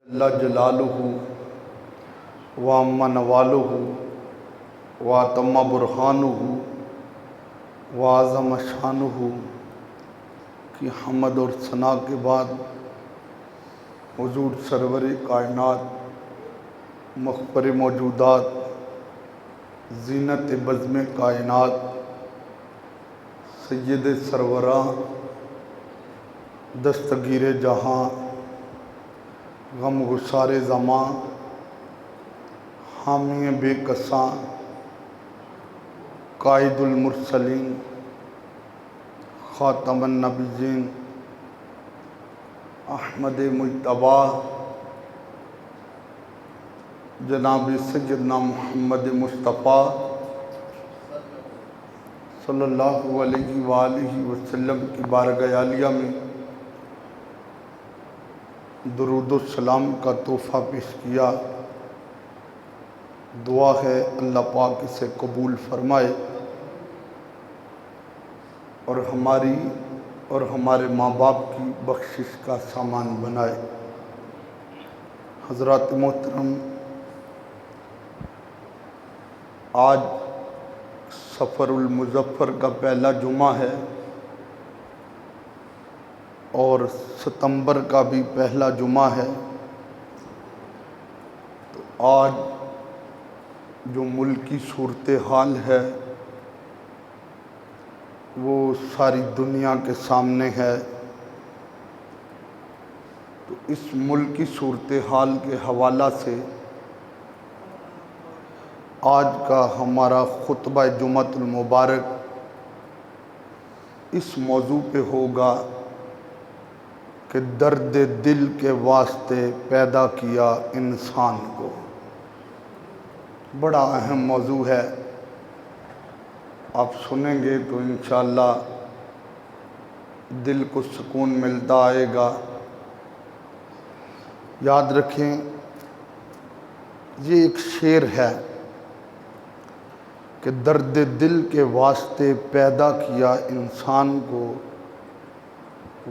اللہ جلالہ وعم نوالہ واتم برہانہ وعظم شانہ کی حمد اور ثنا کے بعد حضور سرور کائنات، مخبر موجودات، زینت بزم کائنات، سید سروراں، دستگیر جہاں، غم گسار زماں، حامی بے کساں، قائد المرسلین، خاتم النبیین، احمد مجتبیٰ، جناب سیدنا محمد مصطفیٰ صلی اللہ علیہ وآلہ وسلم کی بارگاہ عالیہ میں درود و سلام کا تحفہ پیش کیا۔ دعا ہے اللہ پاک اسے قبول فرمائے اور ہماری اور ہمارے ماں باپ کی بخشش کا سامان بنائے۔ حضرات محترم، آج سفر المظفر کا پہلا جمعہ ہے اور ستمبر کا بھی پہلا جمعہ ہے۔ تو آج جو ملکی صورتحال ہے وہ ساری دنیا کے سامنے ہے۔ تو اس ملکی صورتحال کے حوالہ سے آج کا ہمارا خطبہ جمعۃ المبارک اس موضوع پہ ہوگا کہ درد دل کے واسطے پیدا کیا انسان کو۔ بڑا اہم موضوع ہے، آپ سنیں گے تو انشاءاللہ دل کو سکون ملتا آئے گا۔ یاد رکھیں، یہ ایک شعر ہے کہ درد دل کے واسطے پیدا کیا انسان کو،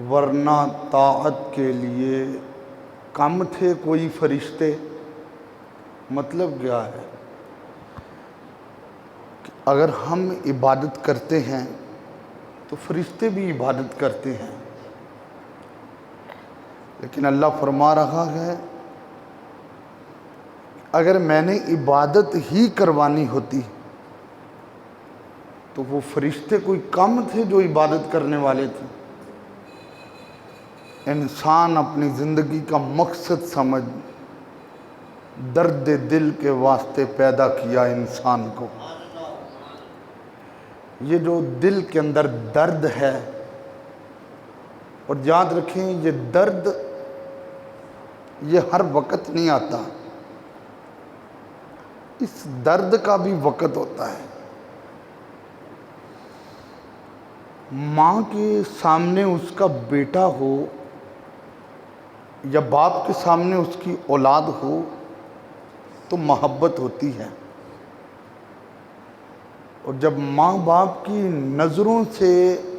ورنہ طاعت کے لیے کم تھے کوئی فرشتے۔ مطلب کیا ہے کہ اگر ہم عبادت کرتے ہیں تو فرشتے بھی عبادت کرتے ہیں، لیکن اللہ فرما رہا ہے اگر میں نے عبادت ہی کروانی ہوتی تو وہ فرشتے کوئی کم تھے جو عبادت کرنے والے تھے۔ انسان اپنی زندگی کا مقصد سمجھ درد دل کے واسطے پیدا کیا انسان کو۔ یہ جو دل کے اندر درد ہے، اور یاد رکھیں یہ درد یہ ہر وقت نہیں آتا، اس درد کا بھی وقت ہوتا ہے۔ ماں کے سامنے اس کا بیٹا ہو یا باپ کے سامنے اس کی اولاد ہو تو محبت ہوتی ہے، اور جب ماں باپ کی نظروں سے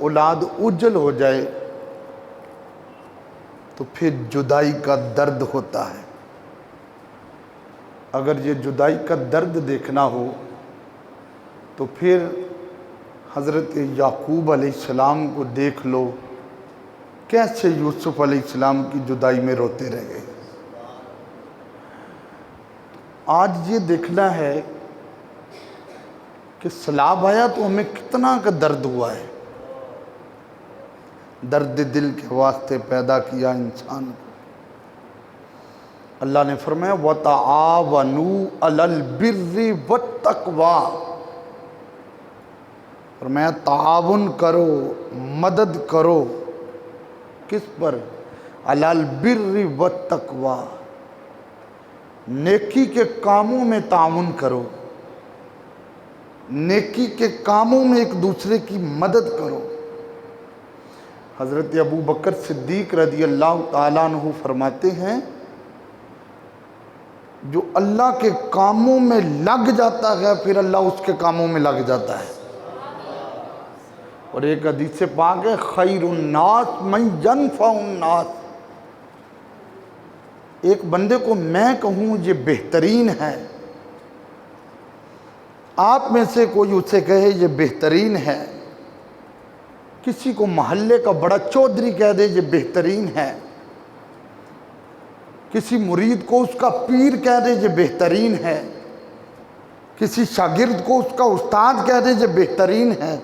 اولاد اوجھل ہو جائے تو پھر جدائی کا درد ہوتا ہے۔ اگر یہ جدائی کا درد دیکھنا ہو تو پھر حضرت یعقوب علیہ السلام کو دیکھ لو، کیسے یوسف علیہ السلام کی جدائی میں روتے رہے۔ آج یہ دیکھنا ہے کہ سیلاب آیا تو ہمیں کتنا کا درد ہوا ہے۔ درد دل کے واسطے پیدا کیا انسان کو۔ اللہ نے فرمایا وَتَعَاوَنُوا عَلَى الْبِرِّ وَالتَّقْوَىٰ، فرمایا تعاون کرو، مدد کرو، کس پر؟ عَلَى الْبِرِّ وَالتَّقْوَىٰ، نیکی کے کاموں میں تعاون کرو، نیکی کے کاموں میں ایک دوسرے کی مدد کرو۔ حضرت ابو بکر صدیق رضی اللہ تعالیٰ عنہ فرماتے ہیں جو اللہ کے کاموں میں لگ جاتا ہے پھر اللہ اس کے کاموں میں لگ جاتا ہے۔ اور ایک حدیث پاک ہے خیر الناس من ینفع الناس، ایک بندے کو میں کہوں یہ بہترین ہے، آپ میں سے کوئی اسے کہے یہ بہترین ہے، کسی کو محلے کا بڑا چودھری کہہ دے یہ بہترین ہے، کسی مرید کو اس کا پیر کہہ دے یہ بہترین ہے، کسی شاگرد کو اس کا استاد کہہ دے یہ بہترین ہے،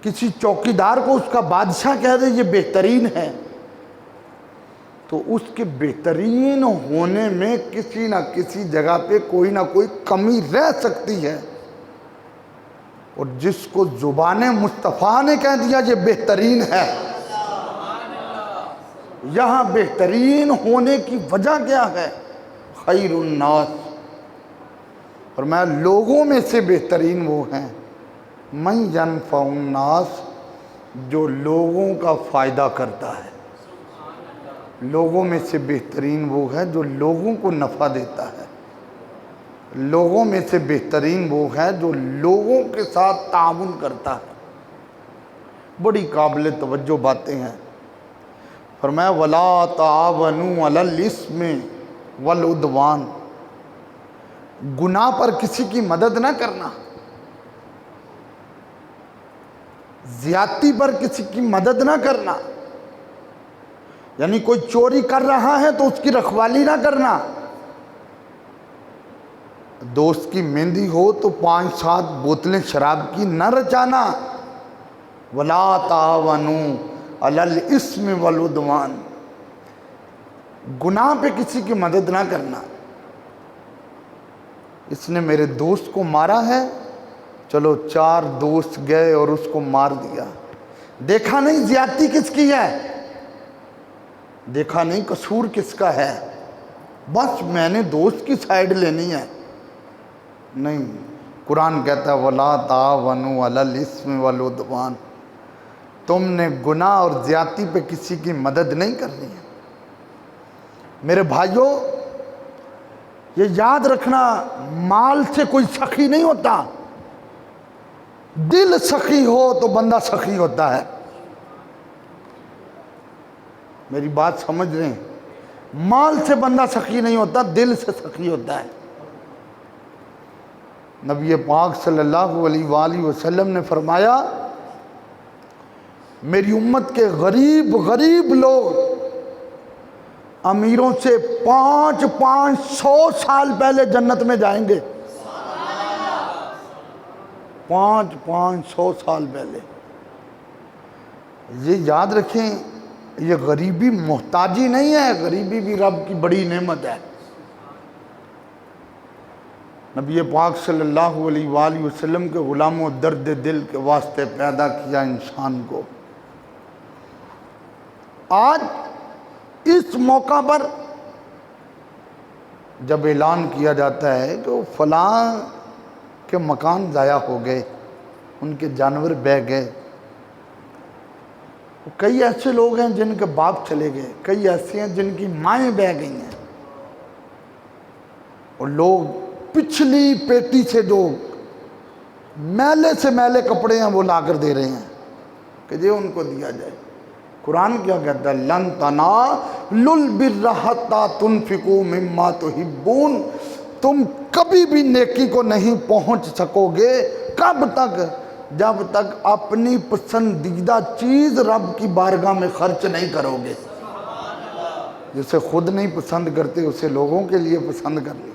کسی چوکیدار کو اس کا بادشاہ کہہ دے یہ بہترین ہے، تو اس کے بہترین ہونے میں کسی نہ کسی جگہ پہ کوئی نہ کوئی کمی رہ سکتی ہے، اور جس کو زبان مصطفیٰ نے کہہ دیا یہ بہترین ہے، یہاں بہترین ہونے کی وجہ کیا ہے؟ خیر الناس، اور میں لوگوں میں سے بہترین وہ ہیں من ینفع الناس، جو لوگوں کا فائدہ کرتا ہے، لوگوں میں سے بہترین وہ ہے جو لوگوں کو نفع دیتا ہے، لوگوں میں سے بہترین وہ ہے جو لوگوں کے ساتھ تعاون کرتا ہے۔ بڑی قابل توجہ باتیں ہیں۔ فرمایا وَلَا تَعَاوَنُوا عَلَى الْإِثْمِ وَالْعُدْوَانِ، گناہ پر کسی کی مدد نہ کرنا، زیادتی پر کسی کی مدد نہ کرنا، یعنی کوئی چوری کر رہا ہے تو اس کی رکھوالی نہ کرنا، دوست کی مہندی ہو تو 5-7 بوتلیں شراب کی نہ رچانا، وَلَا تَعَاوَنُوا عَلَى الْإِثْمِ وَالْعُدْوَانِ، گناہ پہ کسی کی مدد نہ کرنا۔ اس نے میرے دوست کو مارا ہے، چلو 4 دوست گئے اور اس کو مار دیا، دیکھا نہیں زیادتی کس کی ہے، دیکھا نہیں قصور کس کا ہے، بس میں نے دوست کی سائیڈ لینی ہے، نہیں۔ قرآن کہتا ہے وَلَا تَعَاوَنُوا عَلَى الْإِثْمِ وَالْعُدْوَانِ، تم نے گناہ اور زیادتی پہ کسی کی مدد نہیں کرنی ہے۔ میرے بھائیوں، یہ یاد رکھنا، مال سے کوئی سخی نہیں ہوتا، دل سخی ہو تو بندہ سخی ہوتا ہے۔ میری بات سمجھ رہے ہیں؟ مال سے بندہ سخی نہیں ہوتا، دل سے سخی ہوتا ہے۔ نبی پاک صلی اللہ علیہ وآلہ وسلم نے فرمایا میری امت کے غریب غریب لوگ امیروں سے 500 سال پہلے جنت میں جائیں گے، 500 سال پہلے۔ یہ یاد رکھیں، یہ غریبی محتاجی نہیں ہے، غریبی بھی رب کی بڑی نعمت ہے۔ نبی پاک صلی اللہ علیہ وآلہ وسلم کے غلاموں درد دل کے واسطے پیدا کیا انسان کو۔ آج اس موقع پر جب اعلان کیا جاتا ہے کہ فلاں کے مکان ضائع ہو گئے، ان کے جانور بہہ گئے، کئی ایسے لوگ ہیں جن کے باپ چلے گئے، کئی ایسے ہیں جن کی مائیں بہہ گئی ہیں، اور لوگ پچھلی پیٹی سے جو میلے سے میلے کپڑے ہیں وہ لا کر دے رہے ہیں کہ یہ ان کو دیا جائے۔ قرآن کیا کہتا ہے لن تنالوا البر حتی تنفقوا مما تحبون، تم کبھی بھی نیکی کو نہیں پہنچ سکو گے، کب تک؟ جب تک اپنی پسندیدہ چیز رب کی بارگاہ میں خرچ نہیں کرو گے۔ جسے خود نہیں پسند کرتے اسے لوگوں کے لیے پسند کر لی۔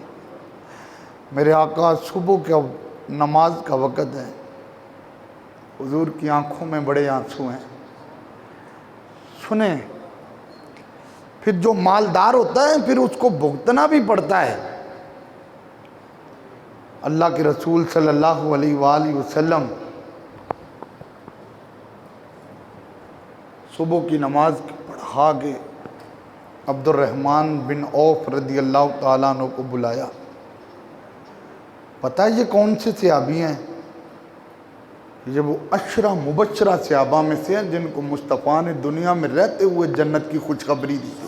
میرے آقا صبح کا نماز کا وقت ہے، حضور کی آنکھوں میں بڑے آنسو ہیں۔ سنیں، پھر جو مالدار ہوتا ہے پھر اس کو بھگتنا بھی پڑتا ہے۔ اللہ کے رسول صلی اللہ علیہ وآلہ وسلم صبح کی نماز پڑھا کے عبد الرحمن بن عوف رضی اللہ تعالیٰ عنہ کو بلایا۔ پتہ ہے یہ کون سے صحابی ہیں؟ یہ وہ 10 مبشرہ صحابہ میں سے ہیں جن کو مصطفیٰ نے دنیا میں رہتے ہوئے جنت کی خوشخبری دی تھی۔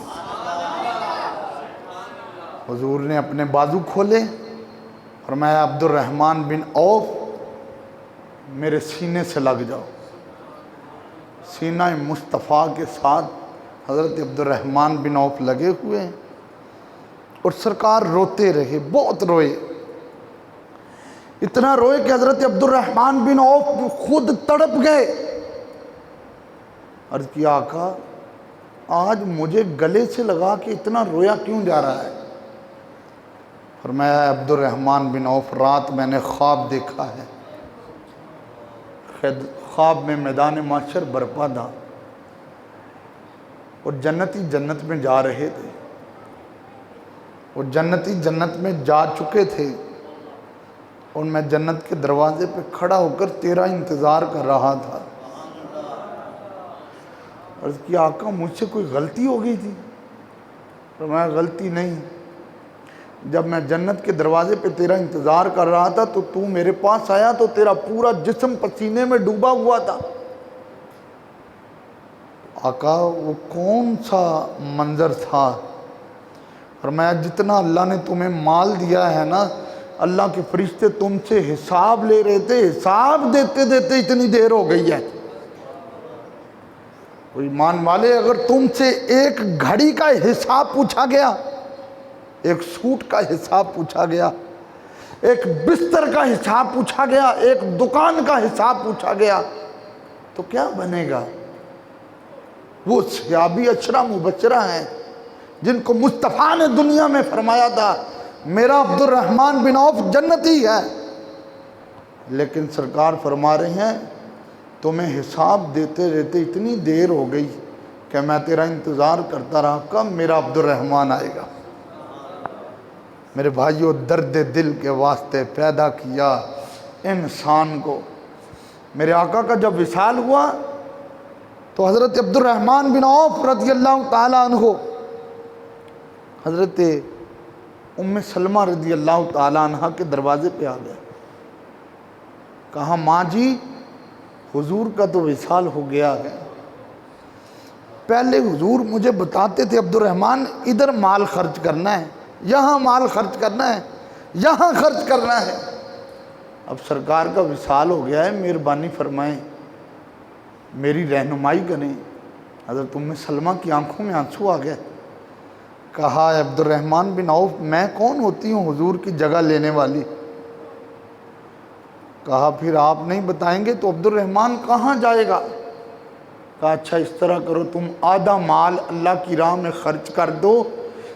حضور نے اپنے بازو کھولے، فرمایا عبد الرحمن بن عوف میرے سینے سے لگ جاؤ۔ سینہ مصطفیٰ کے ساتھ حضرت عبد الرحمن بن عوف لگے ہوئے ہیں اور سرکار روتے رہے، بہت روئے، اتنا روئے کہ حضرت عبد الرحمن بن عوف خود تڑپ گئے۔ عرض کیا آقا آج مجھے گلے سے لگا کہ اتنا رویا کیوں جا رہا ہے؟ فرمایا عبد الرحمن بن عوف رات میں نے خواب دیکھا ہے، خواب میں میدان محشر برپا تھا اور جنتی جنت میں جا رہے تھے اور جنتی جنت میں جا چکے تھے اور میں جنت کے دروازے پہ کھڑا ہو کر تیرا انتظار کر رہا تھا۔ عرض کیا آقا مجھ سے کوئی غلطی ہو گئی تھی؟ فرمایا غلطی نہیں، جب میں جنت کے دروازے پہ تیرا انتظار کر رہا تھا تو میرے پاس آیا تو تیرا پورا جسم پسینے میں ڈوبا ہوا تھا۔ آقا وہ کون سا منظر تھا؟ فرمایا جتنا اللہ نے تمہیں مال دیا ہے نا، اللہ کے فرشتے تم سے حساب لے رہے تھے، حساب دیتے دیتے اتنی دیر ہو گئی ہے۔ کوئی ایمان والے، اگر تم سے ایک گھڑی کا حساب پوچھا گیا، ایک سوٹ کا حساب پوچھا گیا، ایک بستر کا حساب پوچھا گیا، ایک دکان کا حساب پوچھا گیا تو کیا بنے گا؟ وہ صحابی اشرا مبشرہ ہیں جن کو مصطفیٰ نے دنیا میں فرمایا تھا میرا عبد الرحمن بن عوف جنتی ہے، لیکن سرکار فرما رہے ہیں تمہیں حساب دیتے رہتے اتنی دیر ہو گئی کہ میں تیرا انتظار کرتا رہا کب میرا عبد الرحمن آئے گا۔ میرے بھائیو، درد دل کے واسطے پیدا کیا انسان کو۔ میرے آقا کا جب وصال ہوا تو حضرت عبد الرحمن بن عوف رضی اللہ تعالیٰ عنہ حضرت ام سلمہ رضی اللہ تعالیٰ عنہ کے دروازے پہ آ گئے، کہا ماں جی حضور کا تو وصال ہو گیا ہے، پہلے حضور مجھے بتاتے تھے عبد الرحمن ادھر مال خرچ کرنا ہے، یہاں مال خرچ کرنا ہے، یہاں خرچ کرنا ہے، اب سرکار کا وصال ہو گیا ہے، مہربانی فرمائیں میری رہنمائی کریں۔ حضرت ام سلمہ کی آنکھوں میں آنسو آ گئے، کہا عبد الرحمن بن عوف میں کون ہوتی ہوں حضور کی جگہ لینے والی؟ کہا پھر آپ نہیں بتائیں گے تو عبد الرحمن کہاں جائے گا؟ کہا اچھا اس طرح کرو، تم آدھا مال اللہ کی راہ میں خرچ کر دو،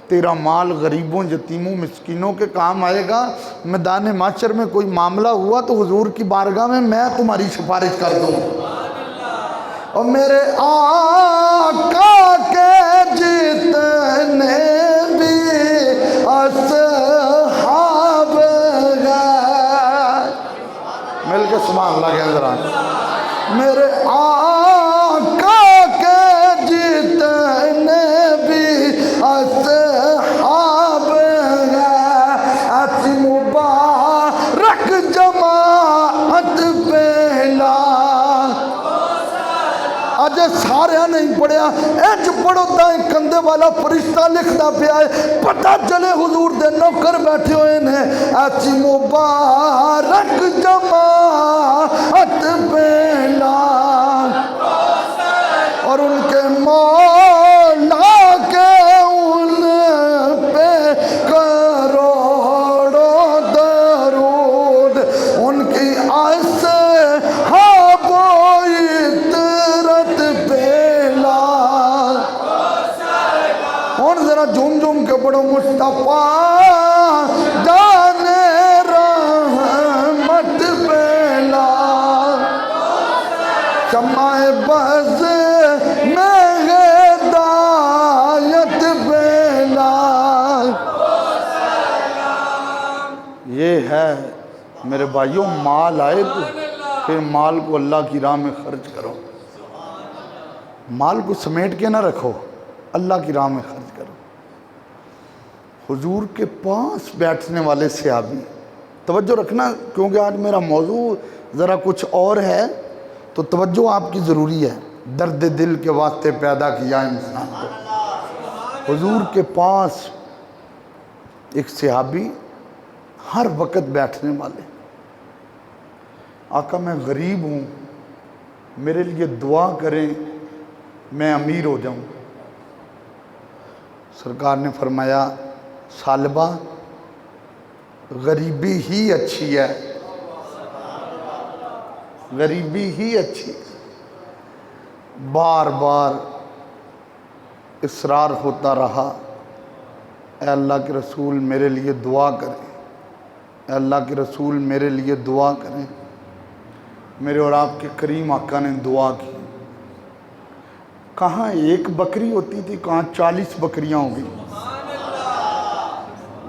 تیرا مال غریبوں یتیموں مسکینوں کے کام آئے گا، میدان محشر میں کوئی معاملہ ہوا تو حضور کی بارگاہ میں تمہاری سفارش کر دوں۔ اور میرے آقا کے جتنے بھی اصحاب گئے، مل کے سبحان اللہ کے اندر آنے، میرے آقا کے جتنے بھی اصحاب گئے، ایسی مبارک جماعت پہلا آج سارے نہیں پڑھیا، ایج پڑھو دائیں کندے والا فرشتہ لکھتا پہ آئے، پتہ چلے حضور دے نوکر بیٹھے ہوئے ہیں، ایسی مبارک جماعت پہلا اور ان کے مولا کے ان پہ کروڑوں درود، ان کی اصحاب و عطرت پہلا۔ اور ذرا جھوم جھوم کے پڑھو مصطفیٰ جانے رحمت پہلا، شمع بز میں ہدایت پہلا۔ یہ ہے میرے بھائیوں، مال آئے تو پھر مال کو اللہ کی راہ میں خرچ کرو، مال کو سمیٹ کے نہ رکھو، اللہ کی راہ میں خرچ کرو۔ حضور کے پاس بیٹھنے والے صحابی، توجہ رکھنا کیونکہ آج میرا موضوع ذرا کچھ اور ہے تو توجہ آپ کی ضروری ہے، درد دل کے واسطے پیدا کیا انسان کو۔ حضور کے پاس ایک صحابی ہر وقت بیٹھنے والے، آقا میں غریب ہوں، میرے لیے دعا کریں میں امیر ہو جاؤں۔ سرکار نے فرمایا سالبہ غریبی ہی اچھی ہے، غریبی ہی اچھی ہے۔ بار بار اصرار ہوتا رہا، اے اللہ کے رسول میرے لیے دعا کریں، اے اللہ کے رسول میرے لیے دعا کریں۔ میرے اور آپ کے کریم آقا نے دعا کی، کہاں ایک بکری ہوتی تھی، کہاں 40 بکریاں ہو گئی،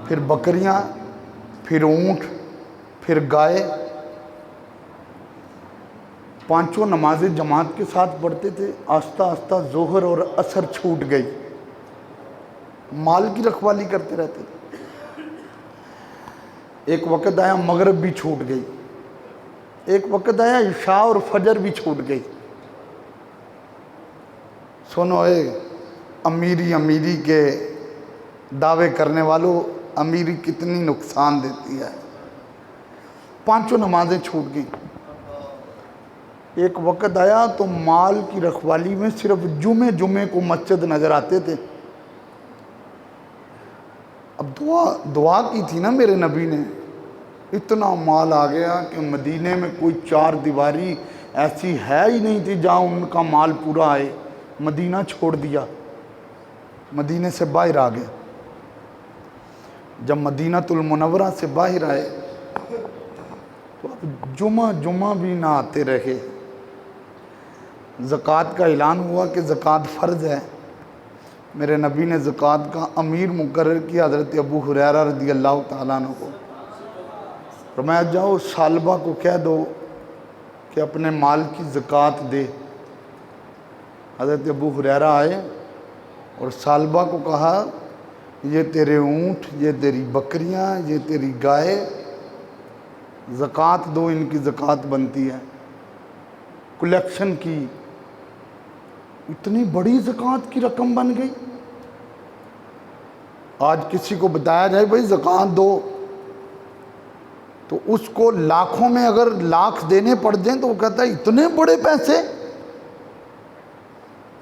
پھر بکریاں، پھر اونٹ، پھر گائے۔ پانچوں نمازیں جماعت کے ساتھ پڑھتے تھے۔ آہستہ آہستہ ظہر اور عصر چھوٹ گئی، مال کی رکھوالی کرتے رہتے تھے۔ ایک وقت آیا مغرب بھی چھوٹ گئی، ایک وقت آیا عشاء اور فجر بھی چھوٹ گئی۔ سنو اے امیری کے دعوے کرنے والوں، امیری کتنی نقصان دیتی ہے۔ پانچوں نمازیں چھوٹ گئیں۔ ایک وقت آیا تو مال کی رکھوالی میں صرف جمعے کو مسجد نظر آتے تھے۔ اب دعا کی تھی نا میرے نبی نے، اتنا مال آ گیا کہ مدینے میں کوئی 4 دیواری ایسی ہے ہی نہیں تھی جہاں ان کا مال پورا آئے۔ مدینہ چھوڑ دیا، مدینے سے باہر آ گئے۔ جب مدینہ المنورہ سے باہر آئے تو اب جمعہ بھی نہ آتے رہے۔ زکوٰۃ کا اعلان ہوا کہ زکوٰۃ فرض ہے۔ میرے نبی نے زکوٰۃ کا امیر مقرر کیا حضرت ابو ہریرہ رضی اللہ تعالیٰ عنہ کو۔ فرمایا جاؤ سالبہ کو کہہ دو کہ اپنے مال کی زکوٰۃ دے۔ حضرت ابو ہریرہ آئے اور سالبہ کو کہا یہ تیرے اونٹ، یہ تیری بکریاں، یہ تیری گائے، زکوٰۃ دو، ان کی زکوٰۃ بنتی ہے۔ کلیکشن کی، اتنی بڑی زکوٰۃ کی رقم بن گئی۔ آج کسی کو بتایا جائے بھائی زکوٰۃ دو تو اس کو لاکھوں میں اگر لاکھ دینے پڑ جائیں تو وہ کہتا ہے اتنے بڑے پیسے۔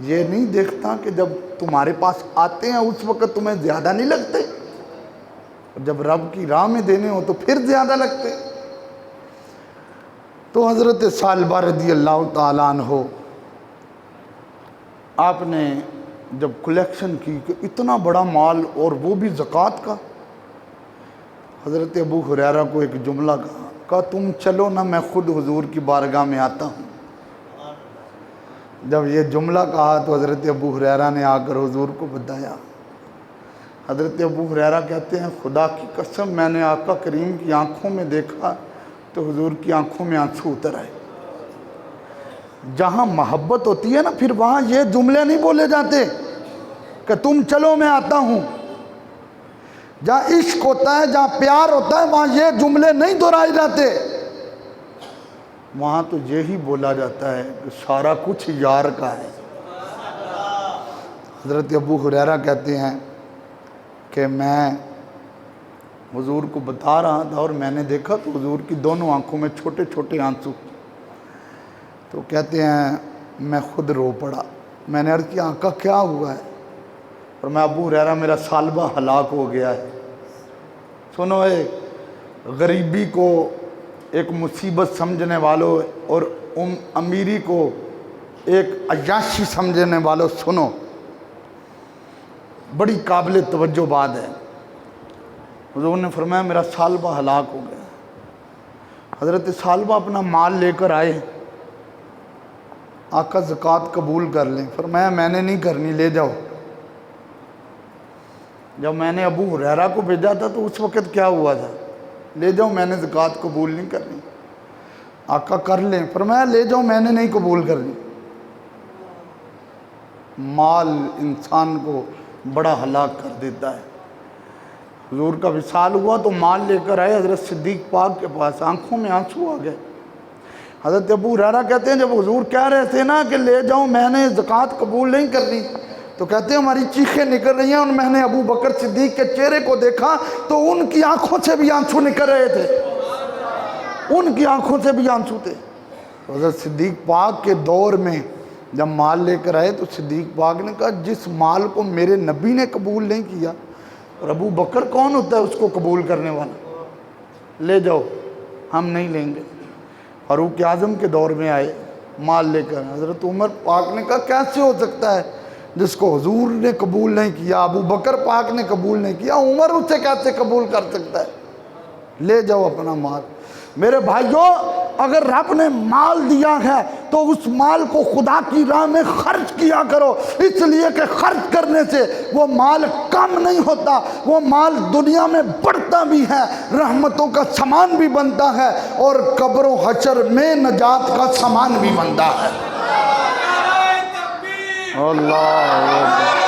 یہ نہیں دیکھتا کہ جب تمہارے پاس آتے ہیں اس وقت تمہیں زیادہ نہیں لگتے، اور جب رب کی راہ میں دینے ہو تو پھر زیادہ لگتے۔ تو حضرت سالبہ رضی اللہ تعالیٰ عنہ آپ نے جب کلیکشن کی کہ اتنا بڑا مال اور وہ بھی زکوٰۃ کا، حضرت ابو ہریرہ کو ایک جملہ کہا تم چلو نہ میں خود حضور کی بارگاہ میں آتا ہوں۔ جب یہ جملہ کہا تو حضرت ابو ہریرہ نے آ کر حضور کو بتایا۔ حضرت ابو ہریرہ کہتے ہیں خدا کی قسم میں نے آقا کریم کی آنکھوں میں دیکھا تو حضور کی آنکھوں میں آنسو اتر آئے۔ جہاں محبت ہوتی ہے نا پھر وہاں یہ جملے نہیں بولے جاتے کہ تم چلو میں آتا ہوں۔ جہاں عشق ہوتا ہے، جہاں پیار ہوتا ہے، وہاں یہ جملے نہیں دہرائے جاتے۔ وہاں تو یہی بولا جاتا ہے کہ سارا کچھ یار کا ہے۔ حضرت ابو ہریرہ کہتے ہیں کہ میں حضور کو بتا رہا تھا اور میں نے دیکھا تو حضور کی دونوں آنکھوں میں چھوٹے چھوٹے آنسو۔ تو کہتے ہیں میں خود رو پڑا۔ میں نے عرض کیا آقا کیا ہوا ہے؟ اور میں ابو ہریرہ میرا سالبہ ہلاک ہو گیا ہے۔ سنو اے غریبی کو ایک مصیبت سمجھنے والوں اور امیری کو ایک عیاشی سمجھنے والوں، سنو بڑی قابل توجہ بات ہے۔ حضور نے فرمایا میرا سالبہ ہلاک ہو گیا۔ حضرت سالبہ اپنا مال لے کر آئے، آقا زکوٰۃ قبول کر لیں۔ فرمایا میں نے نہیں کرنی، لے جاؤ۔ جب میں نے ابو ہریرہ کو بھیجا تھا تو اس وقت کیا ہوا تھا؟ لے جاؤ، میں نے زکوٰۃ قبول نہیں کرنی۔ آقا کر لیں۔ فرمایا لے جاؤ، میں نے نہیں قبول کرنی۔ مال انسان کو بڑا ہلاک کر دیتا ہے۔ حضور کا وصال ہوا تو مال لے کر آئے حضرت صدیق پاک کے پاس، آنکھوں میں آنسو آ گئے۔ حضرت ابو ہریرہ کہتے ہیں جب حضور کہہ رہے تھے نا کہ لے جاؤ میں نے زکوٰۃ قبول نہیں کرنی، تو کہتے ہیں ہماری چیخیں نکل رہی ہیں اور میں نے ابو بکر صدیق کے چہرے کو دیکھا تو ان کی آنکھوں سے بھی آنسو نکل رہے تھے، ان کی آنکھوں سے بھی آنسو تھے۔ حضرت صدیق پاک کے دور میں جب مال لے کر آئے تو صدیق پاک نے کہا جس مال کو میرے نبی نے قبول نہیں کیا، اور ابو بکر کون ہوتا ہے اس کو قبول کرنے والا، لے جاؤ ہم نہیں لیں گے۔ فاروق اعظم کے دور میں آئے مال لے کر، حضرت عمر پاک نے کہا کیسے ہو سکتا ہے جس کو حضور نے قبول نہیں کیا، ابو بکر پاک نے قبول نہیں کیا، عمر اسے کیسے قبول کر سکتا ہے، لے جاؤ اپنا مال۔ میرے بھائیوں، اگر رب نے مال دیا ہے تو اس مال کو خدا کی راہ میں خرچ کیا کرو، اس لیے کہ خرچ کرنے سے وہ مال کم نہیں ہوتا، وہ مال دنیا میں بڑھتا بھی ہے، رحمتوں کا سامان بھی بنتا ہے، اور قبر و حشر میں نجات کا سامان بھی بنتا ہے۔ اللہ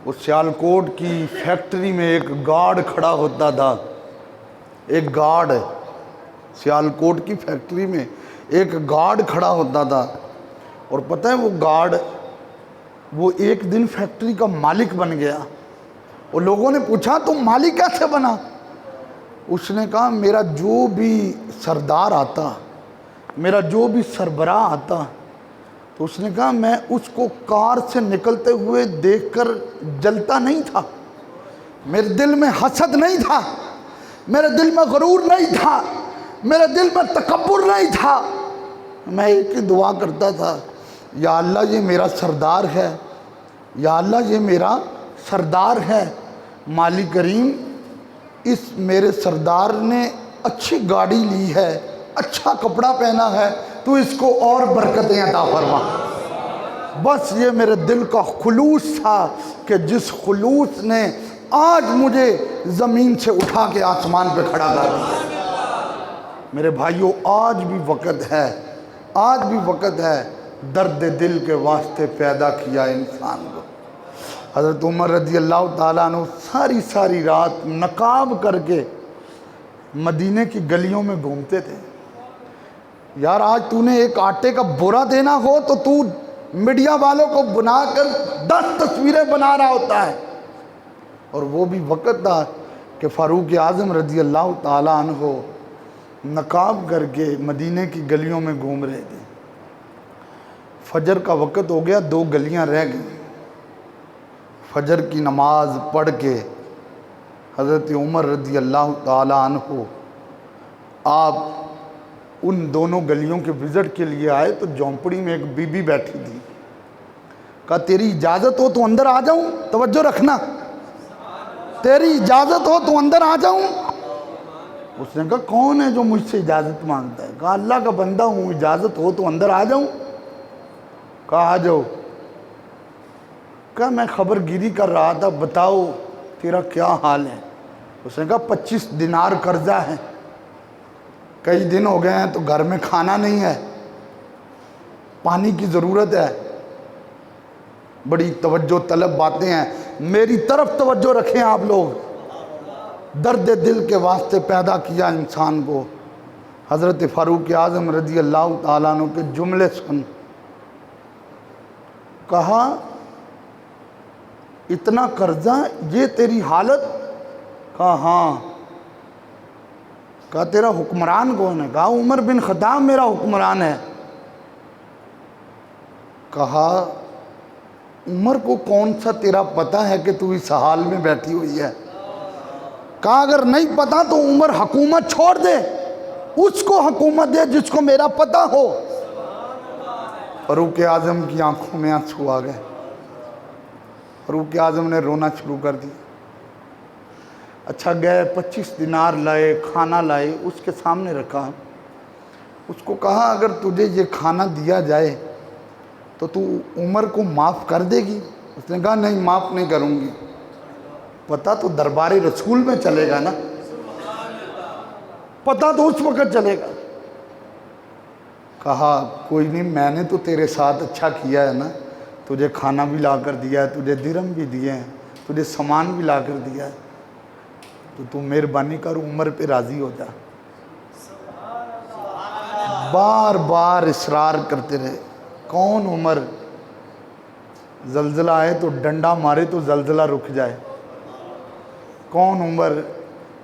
اس سیالکوٹ کی فیکٹری میں ایک گارڈ کھڑا ہوتا تھا، ایک گارڈ، سیالکوٹ کی فیکٹری میں ایک گارڈ کھڑا ہوتا تھا، اور پتہ ہے وہ گارڈ وہ ایک دن فیکٹری کا مالک بن گیا، اور لوگوں نے پوچھا تم مالک کیسے بنا؟ اس نے کہا میرا جو بھی سردار آتا، میرا جو بھی سربراہ آتا، تو اس نے کہا میں اس کو کار سے نکلتے ہوئے دیکھ کر جلتا نہیں تھا، میرے دل میں حسد نہیں تھا، میرے دل میں غرور نہیں تھا، میرے دل میں تکبر نہیں تھا، میں ایک ہی دعا کرتا تھا، یا اللہ یہ میرا سردار ہے، یا اللہ یہ میرا سردار ہے، مالک کریم اس میرے سردار نے اچھی گاڑی لی ہے، اچھا کپڑا پہنا ہے، تو اس کو اور برکتیں عطا فرما۔ بس یہ میرے دل کا خلوص تھا کہ جس خلوص نے آج مجھے زمین سے اٹھا کے آسمان پہ کھڑا کر دیا۔ میرے بھائیوں، آج بھی وقت ہے، آج بھی وقت ہے، درد دل کے واسطے پیدا کیا انسان کو۔ حضرت عمر رضی اللہ تعالیٰ عنہ ساری رات نقاب کر کے مدینے کی گلیوں میں گھومتے تھے۔ یار آج تو نے ایک آٹے کا بورا دینا ہو تو تو میڈیا والوں کو بنا کر 10 تصویریں بنا رہا ہوتا ہے، اور وہ بھی وقت تھا کہ فاروق اعظم رضی اللہ تعالیٰ عنہ نقاب کر کے مدینے کی گلیوں میں گھوم رہے تھے۔ فجر کا وقت ہو گیا، 2 گلیاں رہ گئیں، فجر کی نماز پڑھ کے حضرت عمر رضی اللہ تعالیٰ عنہ آپ ان دونوں گلیوں کے وزٹ کے لیے آئے تو جھونپڑی میں ایک بی بی بیٹھی تھی، کہا تیری اجازت ہو تو اندر آ جاؤں؟ توجہ رکھنا، تیری اجازت ہو تو اندر آ جاؤں؟ اس نے کہا کون ہے جو مجھ سے اجازت مانگتا ہے؟ کہا اللہ کا بندہ ہوں، اجازت ہو تو اندر آ جاؤں؟ کہا آ جاؤ۔ کہا میں خبر گیری کر رہا تھا، بتاؤ تیرا کیا حال ہے؟ اس نے کہا 25 دینار قرضہ ہے، کئی دن ہو گئے ہیں تو گھر میں کھانا نہیں ہے، پانی کی ضرورت ہے، بڑی توجہ طلب باتیں ہیں، میری طرف توجہ رکھیں آپ لوگ۔ درد دل کے واسطے پیدا کیا انسان کو۔ حضرت فاروق اعظم رضی اللہ تعالیٰ عنہ کے جملے سن، کہا اتنا قرضہ، یہ تیری حالت؟ کہا ہاں۔ کہا تیرا حکمران کون ہے؟ کہا عمر بن خطاب میرا حکمران ہے۔ کہا عمر کو کون سا تیرا پتہ ہے کہ تو اس حال میں بیٹھی ہوئی ہے؟ کہا اگر نہیں پتا تو عمر حکومت چھوڑ دے، اس کو حکومت دے جس کو میرا پتہ ہو۔ فاروق اعظم کی آنکھوں میں آنسو آ گئے، فاروق اعظم نے رونا شروع کر دیا۔ اچھا گئے 25 دینار لائے، کھانا لائے، اس کے سامنے رکھا، اس کو کہا اگر تجھے یہ کھانا دیا جائے تو تو عمر کو معاف کر دے گی؟ اس نے کہا نہیں، معاف نہیں کروں گی۔ پتہ تو دربار رسول میں چلے گا نا، پتہ تو اس وقت چلے گا۔ کہا کوئی نہیں، میں نے تو تیرے ساتھ اچھا کیا ہے نا، تجھے کھانا بھی لا کر دیا ہے، تجھے درہم بھی دیے ہیں، تجھے سامان بھی لا کر دیا ہے، تو مہربانی کر عمر پہ راضی ہو جا۔ بار بار اصرار کرتے رہے، کون عمر؟ زلزلہ آئے تو ڈنڈا مارے تو زلزلہ رک جائے، کون عمر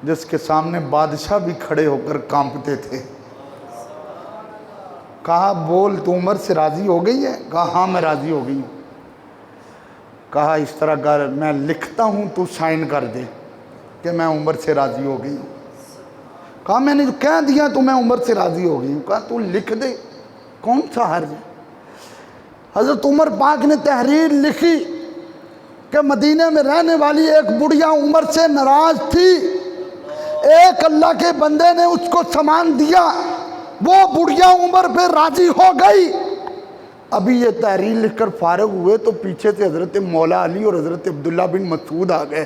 جس کے سامنے بادشاہ بھی کھڑے ہو کر کانپتے تھے؟ کہا بول تو عمر سے راضی ہو گئی ہے؟ کہا ہاں میں راضی ہو گئی ہوں۔ کہا اس طرح کر، میں لکھتا ہوں تو سائن کر دے کہ میں عمر سے راضی ہو گئی ہوں۔ کہا میں نے جو کہہ دیا تو میں عمر سے راضی ہو گئی ہوں۔ کہا تو لکھ دے، کون سا حرج ہے؟ حضرت عمر پاک نے تحریر لکھی کہ مدینے میں رہنے والی ایک بڑھیا عمر سے ناراض تھی، ایک اللہ کے بندے نے اس کو سامان دیا، وہ بڑھیا عمر پہ راضی ہو گئی۔ ابھی یہ تحریر لکھ کر فارغ ہوئے تو پیچھے سے حضرت مولا علی اور حضرت عبداللہ بن مسعود آ گئے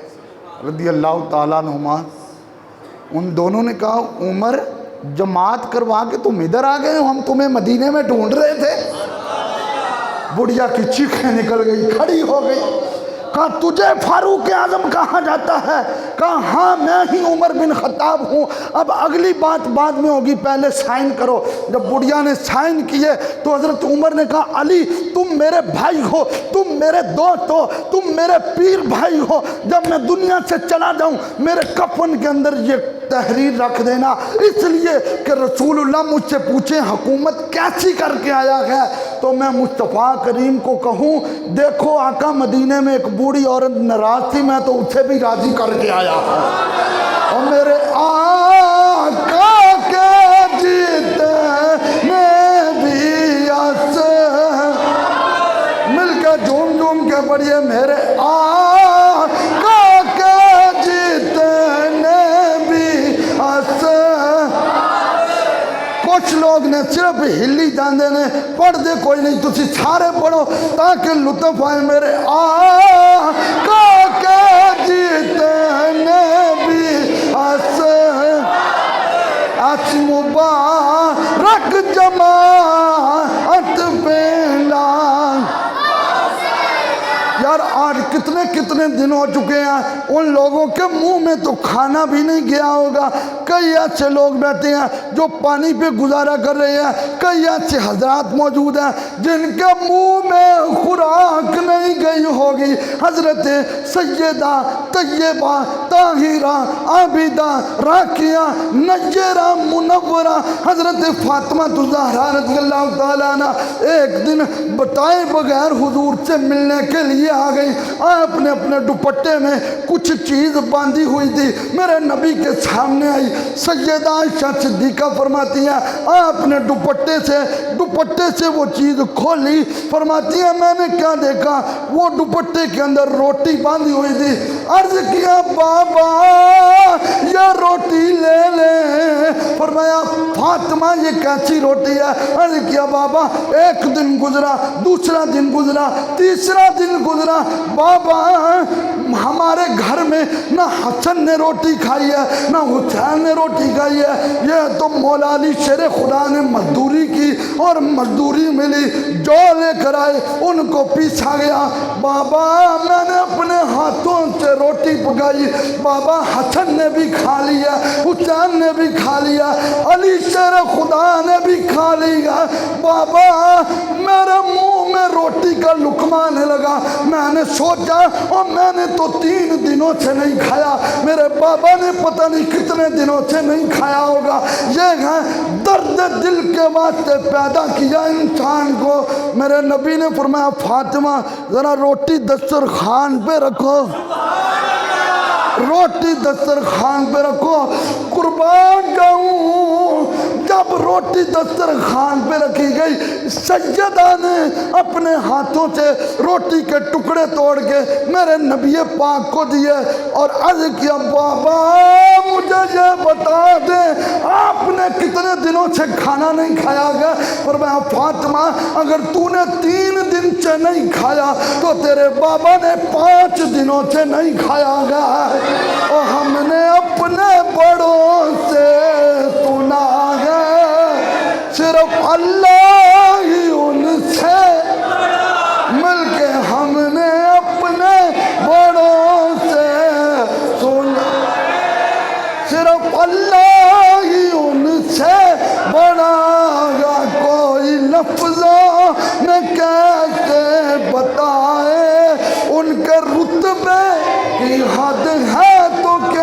رضی اللہ تعالیٰ عنہما۔ ان دونوں نے کہا عمر جماعت کروا کے تم ادھر آ گئے ہو، ہم تمہیں مدینے میں ڈھونڈ رہے تھے۔ بڑھیا کی چیخیں نکل گئی، کھڑی ہو گئی۔ کہا تجھے فاروق اعظم کہا جاتا ہے؟ کہا ہاں میں ہی عمر بن خطاب ہوں۔ اب اگلی بات بعد میں ہوگی، پہلے سائن کرو۔ جب بڑھیا نے سائن کیے تو حضرت عمر نے کہا علی تم میرے بھائی ہو، تم میرے دوست ہو، تم میرے پیر بھائی ہو، جب میں دنیا سے چلا جاؤں میرے کفن کے اندر یہ تحریر رکھ دینا، اس لیے کہ رسول اللہ مجھ سے پوچھیں حکومت کیسی کر کے آیا ہے تو میں مصطفیٰ کریم کو کہوں دیکھو آقا مدینے میں ایک بوڑھی عورت ناراض تھی، میں تو اسے بھی راضی کر کے آیا ہوں۔ اور میرے آقا کے جیتنے بھی اس مل کے جھوم جھوم کے پڑھیے، میرے آقا کے جیتنے بھی اس۔ کچھ لوگ نے صرف ہلی جاندے نے، پڑھ دے کوئی نہیں، تسی سارے پڑھو تاکہ لطف آئے۔ میرے آقا کے جیتنے بھی اس مبارک جماعت پیلا۔ یار آج کتنے دن ہو چکے ہیں، ان لوگوں کے منہ میں تو کھانا بھی نہیں گیا ہوگا۔ کئی ایسے لوگ بیٹھے ہیں جو پانی پہ گزارا کر رہے ہیں، کئی ایسے حضرات موجود ہیں جن کے منہ میں خوراک نہیں گئی ہوگی۔ حضرت سیدہ طیبہ طاہرہ عابدہ راکیہ نیرہ منورہ حضرت فاطمہ الزہرا رضی اللہ تعالیٰ عنہ ایک دن بتائے بغیر حضور سے ملنے کے لیے آ گئی۔ آپ نے اپنے دوپٹے میں کچھ چیز باندھی ہوئی تھی، میرے نبی کے سامنے آئی۔ سیدہ عائشہ صدیقہ فرماتی ہیں آپ نے دوپٹے سے وہ چیز کھولی، فرماتی ہیں میں نے کیا دیکھا، وہ دوپٹے کے اندر روٹی باندھی ہوئی تھی۔ عرض کیا بابا یہ روٹی لے لیں، فرمایا فاطمہ یہ کیسی روٹی ہے؟ عرض کیا بابا ایک دن گزرا، دوسرا دن گزرا، تیسرا دن گزرا، بابا ہمارے گھر میں نہ حسن نے روٹی کھائی ہے نہ حسین نے روٹی کھائی ہے، یہ تو مولا علی شیر خدا نے مزدوری کی اور مزدوری ملی، جو لے کر آئے ان کو پیسا گیا۔ بابا میں نے اپنے ہاتھوں سے روٹی پکائی، بابا حسن نے بھی کھا لیا، حسین نے بھی کھا لیا، علی شیر خدا نے بھی کھا لیا۔ بابا میرے منہ میں روٹی کا لقمہ آنے لگا، میں نے سوچا اور میں نے تو 3 دنوں سے نہیں کھایا، میرے بابا نے پتہ نہیں کتنے دنوں سے نہیں کھایا ہوگا۔ یہ ہے درد دل کے واسطے پیدا کیا انسان کو۔ میرے نبی نے فرمایا فاطمہ ذرا روٹی دسترخوان پہ رکھو، روٹی دسترخوان پہ رکھو۔ قربان جاؤں جب روٹی دسترخوان پہ رکھی گئی، سیدہ نے اپنے ہاتھوں سے روٹی کے ٹکڑے توڑ کے میرے نبی پاک کو دیے اور عرض کیا بابا مجھے یہ بتا دیں آپ نے کتنے دنوں سے کھانا نہیں کھایا گیا؟ فرمایا فاطمہ اگر تو نے 3 دن سے نہیں کھایا تو تیرے بابا نے 5 دنوں سے نہیں کھایا گیا، اور ہم نے اپنے بڑوں سے سنا ہے صرف اللہ ہی ان سے مل کے، ہم نے اپنے بڑوں سے سنا صرف اللہ ہی ان سے بڑا گا، کوئی لفظوں میں کیسے بتائے ان کے رتبے کی حد ہے تو کیا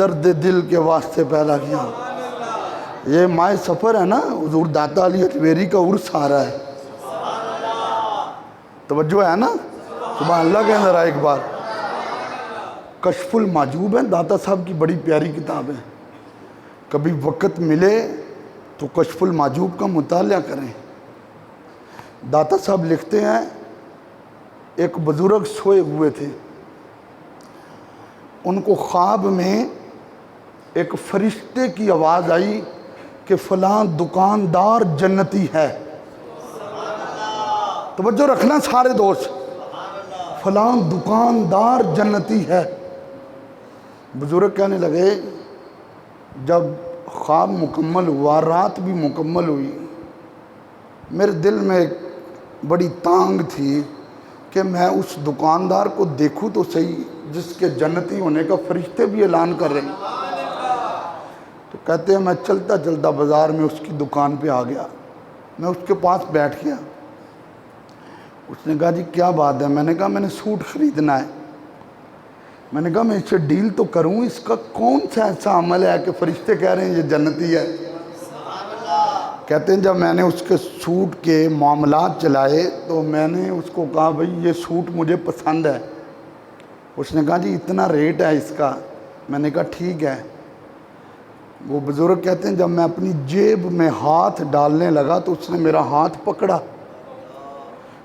درد دل کے واسطے پیدا کیا. یہ ماہ سفر ہے نا، حضور داتا علی اجمیری کا عرس آ رہا ہے. توجہ ہے نا؟ سبحان اللہ کہنے ذرا ایک بار. کشف المحجوب ہے داتا صاحب کی بڑی پیاری کتاب ہے. کبھی وقت ملے تو کشف المحجوب کا مطالعہ کریں. داتا صاحب لکھتے ہیں ایک بزرگ سوئے ہوئے تھے، ان کو خواب میں ایک فرشتے کی آواز آئی کہ فلاں دکاندار جنتی ہے. توجہ رکھنا سارے دوست، فلاں دکاندار جنتی ہے. بزرگ کہنے لگے جب خواب مکمل ہوا، رات بھی مکمل ہوئی، میرے دل میں ایک بڑی تانگ تھی کہ میں اس دکاندار کو دیکھوں تو صحیح جس کے جنتی ہونے کا فرشتے بھی اعلان کر رہے ہیں. تو کہتے ہیں میں چلتا چلتا بازار میں اس کی دکان پہ آ گیا. میں اس کے پاس بیٹھ گیا. اس نے کہا جی کیا بات ہے؟ میں نے کہا میں نے سوٹ خریدنا ہے. میں نے کہا میں اس سے ڈیل تو کروں، اس کا کون سا ایسا عمل ہے کہ فرشتے کہہ رہے ہیں یہ جنتی ہے؟ کہتے ہیں جب میں نے اس کے سوٹ کے معاملات چلائے تو میں نے اس کو کہا بھئی یہ سوٹ مجھے پسند ہے. اس نے کہا جی اتنا ریٹ ہے اس کا. میں نے کہا ٹھیک ہے. وہ بزرگ کہتے ہیں جب میں اپنی جیب میں ہاتھ ڈالنے لگا تو اس نے میرا ہاتھ پکڑا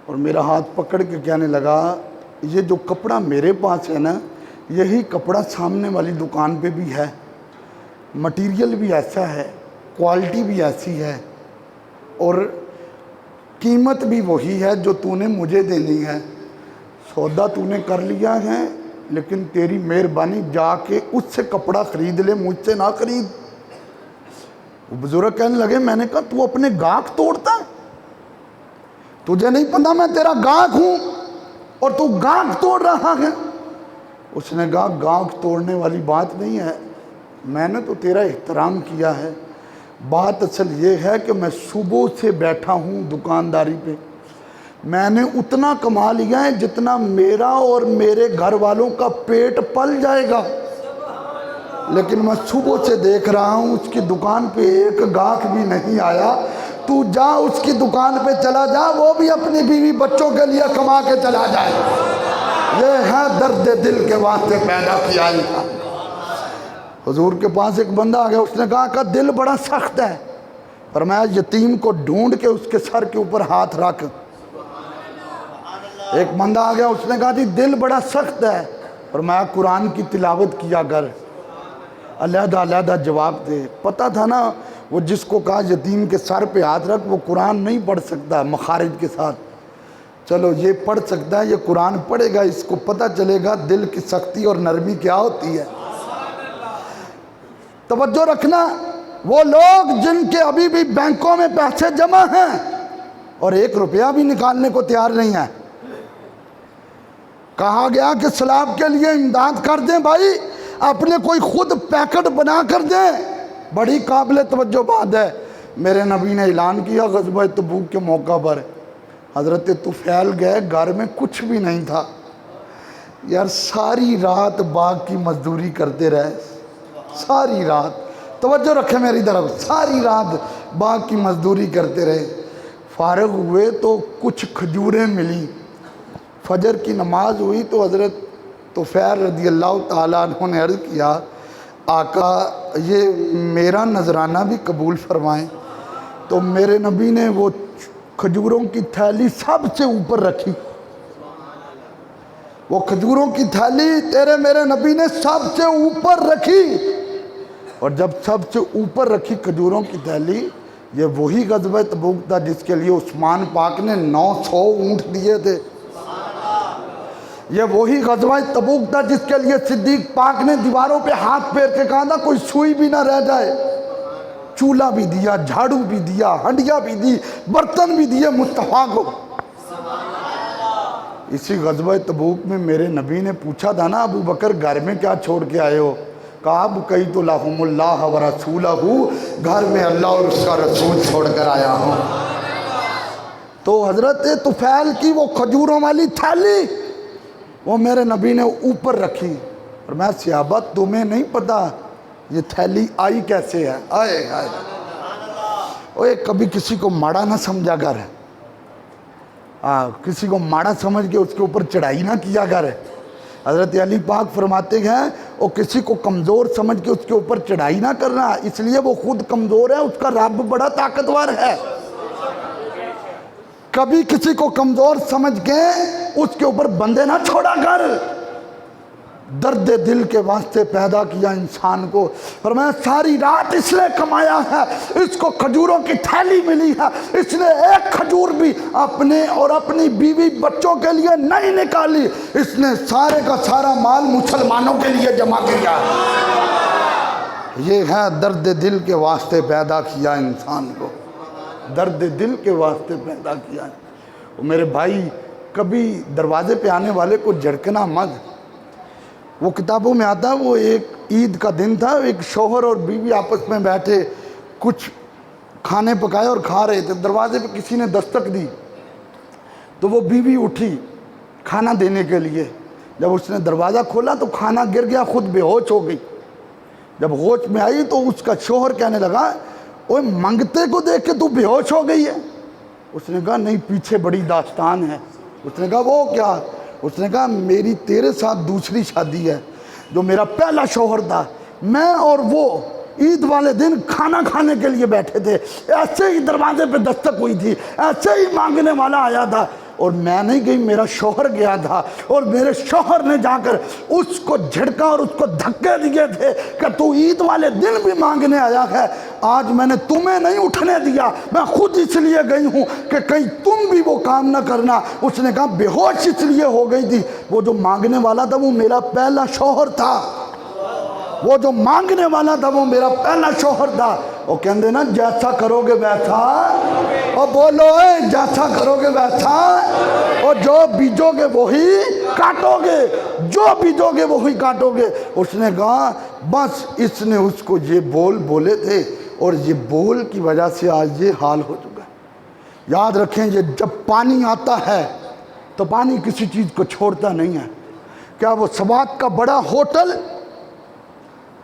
اور میرا ہاتھ پکڑ کے کہنے لگا یہ جو کپڑا میرے پاس ہے نا، یہی کپڑا سامنے والی دکان پہ بھی ہے، مٹیریل بھی ایسا ہے، کوالٹی بھی ایسی ہے اور قیمت بھی وہی ہے جو تو نے مجھے دینی ہے. سودا تو نے کر لیا ہے لیکن تیری مہربانی جا کے اس سے کپڑا خرید لے، مجھ سے نہ خرید. وہ بزرگ کہنے لگے میں نے کہا تو اپنے گاہک توڑتا ہے؟ تجھے نہیں پتا میں تیرا گاہک ہوں اور تو گاہک توڑ رہا ہے؟ اس نے کہا گاہک توڑنے والی بات نہیں ہے، میں نے تو تیرا احترام کیا ہے. بات اصل یہ ہے کہ میں صبح سے بیٹھا ہوں دکانداری پہ، میں نے اتنا کما لیا ہے جتنا میرا اور میرے گھر والوں کا پیٹ پل جائے گا، لیکن میں صبح سے دیکھ رہا ہوں اس کی دکان پہ ایک گاہک بھی نہیں آیا. تو جا اس کی دکان پہ چلا جا، وہ بھی اپنی بیوی بچوں کے لیے کما کے چلا جائے. یہ ہے درد دل کے واسطے پیدا کیا انسان. حضور کے پاس ایک بندہ آ گیا، اس نے کہا کہ دل بڑا سخت ہے. فرمایا یتیم کو ڈھونڈ کے اس کے سر کے اوپر ہاتھ رکھ. ایک بندہ آ گیا، اس نے کہا جی دل بڑا سخت ہے. فرمایا قرآن کی تلاوت کیا کر. علیحدہ علیحدہ جواب دے. پتہ تھا نا وہ جس کو کہا یتیم کے سر پہ ہاتھ رکھ، وہ قرآن نہیں پڑھ سکتا مخارج کے ساتھ. چلو یہ پڑھ سکتا ہے، یہ قرآن پڑھے گا، اس کو پتہ چلے گا دل کی سختی اور نرمی کیا ہوتی ہے. توجہ رکھنا، وہ لوگ جن کے ابھی بھی بینکوں میں پیسے جمع ہیں اور 1 روپیہ بھی نکالنے کو تیار نہیں ہے. کہا گیا کہ سیلاب کے لیے امداد کر دیں بھائی، اپنے کوئی خود پیکٹ بنا کر دیں. بڑی قابل توجہ بات ہے. میرے نبی نے اعلان کیا غزوہ تبوک کے موقع پر، حضرت طفیل گئے، گھر میں کچھ بھی نہیں تھا. یار ساری رات باغ کی مزدوری کرتے رہے، ساری رات. توجہ رکھے میری طرف، ساری رات باغ کی مزدوری کرتے رہے. فارغ ہوئے تو کچھ کھجوریں ملی. فجر کی نماز ہوئی تو حضرت طفیل رضی اللہ تعالیٰ عنہ نے عرض کیا آقا یہ میرا نذرانہ بھی قبول فرمائیں. تو میرے نبی نے وہ کھجوروں کی تھیلی سب سے اوپر رکھی. وہ کھجوروں کی تھیلی تیرے میرے نبی نے سب سے اوپر رکھی. اور جب سب سے اوپر رکھی کھجوروں کی تھیلی، یہ وہی غزوہ تبوک تھا جس کے لیے عثمان پاک نے 900 اونٹ دیے تھے. یہ وہی غزوہ تبوک تھا جس کے لیے صدیق پاک نے دیواروں پہ ہاتھ پھیر کے کہا تھا کوئی سوئی بھی نہ رہ جائے. چولہا بھی دیا، جھاڑو بھی دیا، ہنڈیا بھی دی، برتن بھی دیے مصطفیٰ کو. اسی غزوہ تبوک میں میرے نبی نے پوچھا تھا نا ابو بکر گھر میں کیا چھوڑ کے آئے ہو؟ کہا بقیت لہم اللہ و رسولہ، گھر میں اللہ اور اس کا رسول چھوڑ کر آیا ہوں. تو حضرت طفیل کی وہ کھجوروں والی تھیلی وہ میرے نبی نے اوپر رکھی. اور میں صحابہ تمہیں نہیں پتا یہ تھیلی آئی کیسے ہے؟ آئے آئے اوے کبھی کسی کو ماڑا نہ سمجھا کر، کسی کو ماڑا سمجھ کے اس کے اوپر چڑھائی نہ کیا کر۔ حضرت علی پاک فرماتے ہیں وہ کسی کو کمزور سمجھ کے اس کے اوپر چڑھائی نہ کرنا، اس لیے وہ خود کمزور ہے، اس کا رب بڑا طاقتور ہے۔ کبھی کسی کو کمزور سمجھ کے اس کے اوپر بندے نہ چھوڑا کر۔ درد دل کے واسطے پیدا کیا انسان کو، فرمایا ساری رات اس نے کمایا ہے، اس کو کھجوروں کی تھیلی ملی ہے، اس نے ایک کھجور بھی اپنے اور اپنی بیوی بچوں کے لیے نہیں نکالی، اس نے سارے کا سارا مال مسلمانوں کے لیے جمع کیا۔ یہ ہے درد دل کے واسطے پیدا کیا انسان کو، درد دل کے واسطے پیدا کیا۔ میرے بھائی کبھی دروازے پہ آنے والے کو جھڑکنا مت۔ وہ کتابوں میں آتا ہے، وہ ایک عید کا دن تھا، ایک شوہر اور بیوی آپس میں بیٹھے کچھ کھانے پکائے اور کھا رہے تھے، دروازے پہ کسی نے دستک دی تو وہ بیوی اٹھی کھانا دینے کے لیے، جب اس نے دروازہ کھولا تو کھانا گر گیا، خود بے ہوش ہو گئی۔ جب ہوش میں آئی تو اس کا شوہر کہنے لگا اوے منگتے کو دیکھ کے تو بے ہوش ہو گئی ہے؟ اس نے کہا نہیں، پیچھے بڑی داستان ہے۔ اس نے کہا وہ کیا؟ اس نے کہا میری تیرے ساتھ دوسری شادی ہے، جو میرا پہلا شوہر تھا، میں اور وہ عید والے دن کھانا کھانے کے لیے بیٹھے تھے، ایسے ہی دروازے پہ دستک ہوئی تھی، ایسے ہی مانگنے والا آیا تھا اور میں نہیں گئی، میرا شوہر گیا تھا، اور میرے شوہر نے جا کر اس کو جھڑکا اور اس کو دھکے دیے تھے کہ تو عید والے دن بھی مانگنے آیا ہے، آج میں نے تمہیں نہیں اٹھنے دیا، میں خود اس لیے گئی ہوں کہ کہیں تم بھی وہ کام نہ کرنا۔ اس نے کہا بے ہوش اس لیے ہو گئی تھی، وہ جو مانگنے والا تھا وہ میرا پہلا شوہر تھا، وہ جو مانگنے والا تھا وہ میرا پہلا شوہر تھا۔ وہ کہندے نا جیسا کرو گے ویسا، اور بولو جیسا کرو گے ویسا، اور جو بیجو گے وہی کاٹو گے، جو بیجو گے وہی کاٹو گے۔ اس نے کہا بس اس نے اس کو یہ بول بولے تھے اور یہ بول کی وجہ سے آج یہ حال ہو چکا ہے۔ یاد رکھیں یہ جب پانی آتا ہے تو پانی کسی چیز کو چھوڑتا نہیں ہے۔ کیا وہ سوات کا بڑا ہوٹل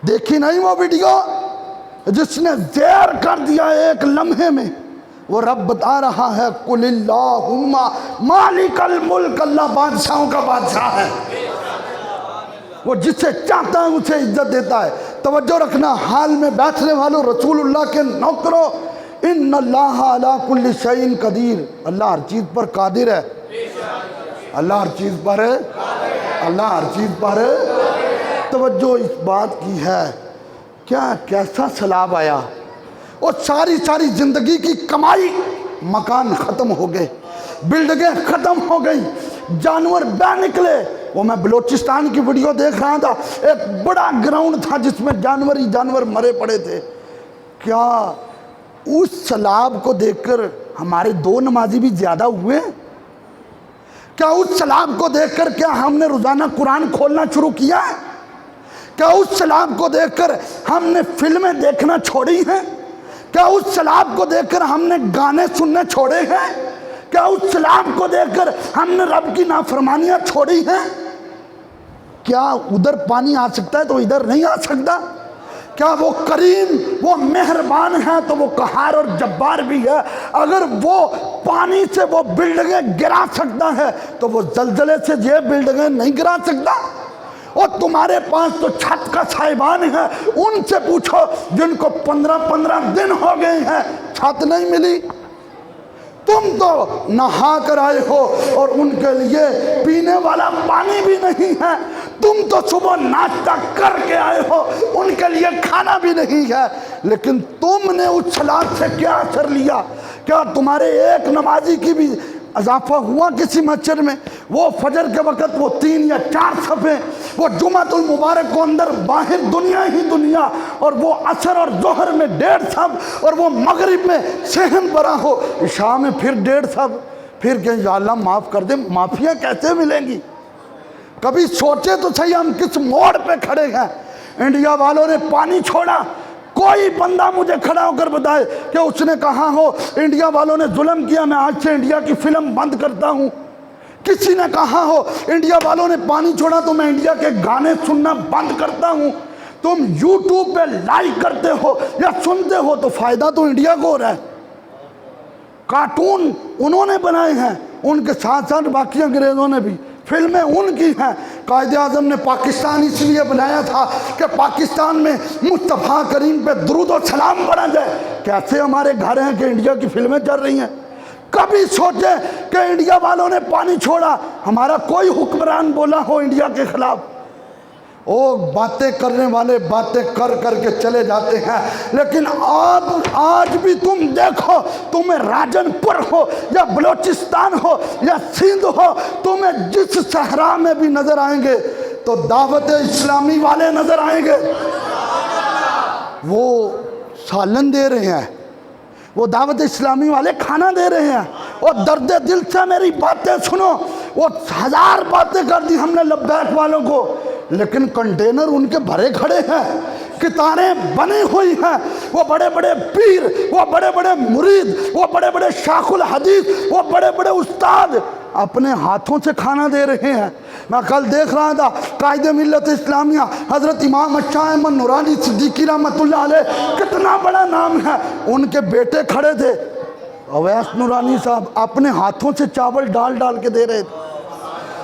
دیکھی نہیں وہ ویڈیو جس نے زیر کر دیا ایک لمحے میں؟ وہ رب بتا رہا ہے قل اللہم مالک الملک، اللہ بادشاہوں کا بادشاہ ہے، وہ جسے چاہتا ہے اسے عزت دیتا ہے۔ توجہ رکھنا حال میں بیٹھنے والوں، رسول اللہ کے نوکروں، ان اللہ علی کل شیء قدیر، اللہ ہر چیز پر قادر ہے، اللہ ہر چیز پر ہے، اللہ ہر چیز پر ہے۔ توجہ اس بات کی ہے کیا کیسا سیلاب آیا اور ساری زندگی کی کمائی، مکان ختم ہو گئے، بلڈنگیں ختم ہو گئی، جانور بہ نکلے۔ وہ میں بلوچستان کی ویڈیو دیکھ رہا تھا، ایک بڑا گراؤنڈ تھا جس میں جانور ہی جانور مرے پڑے تھے۔ کیا اس سیلاب کو دیکھ کر ہمارے 2 نمازی بھی زیادہ ہوئے؟ کیا اس سیلاب کو دیکھ کر کیا ہم نے روزانہ قرآن کھولنا شروع کیا ہے؟ کیا اس سیلاب کو دیکھ کر ہم نے فلمیں دیکھنا چھوڑی ہیں؟ کیا اس سیلاب کو دیکھ کر ہم نے گانے سننے چھوڑے ہیں؟ کیا اس سیلاب کو دیکھ کر ہم نے رب کی نافرمانیاں چھوڑی ہیں؟ کیا ادھر پانی آ سکتا ہے تو ادھر نہیں آ سکتا؟ کیا وہ کریم، وہ مہربان ہے تو وہ قہار اور جبار بھی ہے؟ اگر وہ پانی سے وہ بلڈنگیں گرا سکتا ہے تو وہ زلزلے سے یہ بلڈنگیں نہیں گرا سکتا؟ اور تمہارے پاس تو چھت کا صاحبان ہے، ان سے پوچھو جن کو 15 دن ہو گئے ہیں چھت نہیں ملی۔ تم تو نہا کر آئے ہو اور ان کے لیے پینے والا پانی بھی نہیں ہے۔ تم تو صبح ناشتہ کر کے آئے ہو، ان کے لیے کھانا بھی نہیں ہے۔ لیکن تم نے اس صلاۃ سے کیا اثر لیا؟ کیا تمہارے ایک نمازی کی بھی اضافہ ہوا کسی مسجد میں؟ وہ فجر کے وقت وہ 3 یا 4 صفیں، وہ جمعۃ المبارک کو اندر باہر دنیا ہی دنیا، اور وہ عصر اور ظہر میں 1.5 صف، اور وہ مغرب میں صحن برا ہو، عشاء میں پھر 1.5 صف، پھر کہ یا اللہ معاف کر دے۔ معافیاں کیسے ملیں گی؟ کبھی سوچے تو صحیح ہم کس موڑ پہ کھڑے ہیں؟ انڈیا والوں نے پانی چھوڑا، کوئی بندہ مجھے کھڑا ہو کر بتائے کہ اس نے کہا ہو انڈیا والوں نے ظلم کیا، میں آج سے انڈیا کی فلم بند کرتا ہوں۔ کسی نے کہا ہو انڈیا والوں نے پانی چھوڑا تو میں انڈیا کے گانے سننا بند کرتا ہوں۔ تم یوٹیوب پہ لائک کرتے ہو یا سنتے ہو تو فائدہ تو انڈیا کو ہو رہا ہے. کارٹون انہوں نے بنائے ہیں، ان کے ساتھ ساتھ باقی انگریزوں نے بھی. فلمیں ان کی ہیں. قائد اعظم نے پاکستان اس لیے بنایا تھا کہ پاکستان میں مصطفیٰ کریم پہ درود و سلام پڑھا جائے. کیسے ہمارے گھر ہیں کہ انڈیا کی فلمیں چل رہی ہیں؟ کبھی سوچے کہ انڈیا والوں نے پانی چھوڑا، ہمارا کوئی حکمران بولا ہو انڈیا کے خلاف؟ باتیں کرنے والے باتیں کر کر کے چلے جاتے ہیں. لیکن آج بھی تم دیکھو، تمہیں راجن پور ہو یا بلوچستان ہو یا سندھ ہو، تمہیں جس صحرا میں بھی نظر آئیں گے تو دعوت اسلامی والے نظر آئیں گے. وہ سالن دے رہے ہیں، وہ دعوت اسلامی والے کھانا دے رہے ہیں. اور درد دل سے میری باتیں سنو. وہ 1000 باتیں کر دی ہم نے لبیک والوں کو، لیکن کنٹینر ان کے بھرے کھڑے ہیں، کتاریں بنی ہوئی ہیں. وہ بڑے بڑے پیر، وہ بڑے بڑے مرید، وہ بڑے بڑے شیخ الحدیث، وہ بڑے بڑے استاد اپنے ہاتھوں سے کھانا دے رہے ہیں. میں کل دیکھ رہا تھا قائد ملت اسلامیہ حضرت امام شاہ احمد نورانی صدیقی رحمۃ اللہ علیہ، کتنا بڑا نام ہے. ان کے بیٹے کھڑے تھے، اویس نورانی صاحب اپنے ہاتھوں سے چاول ڈال ڈال کے دے رہے تھے.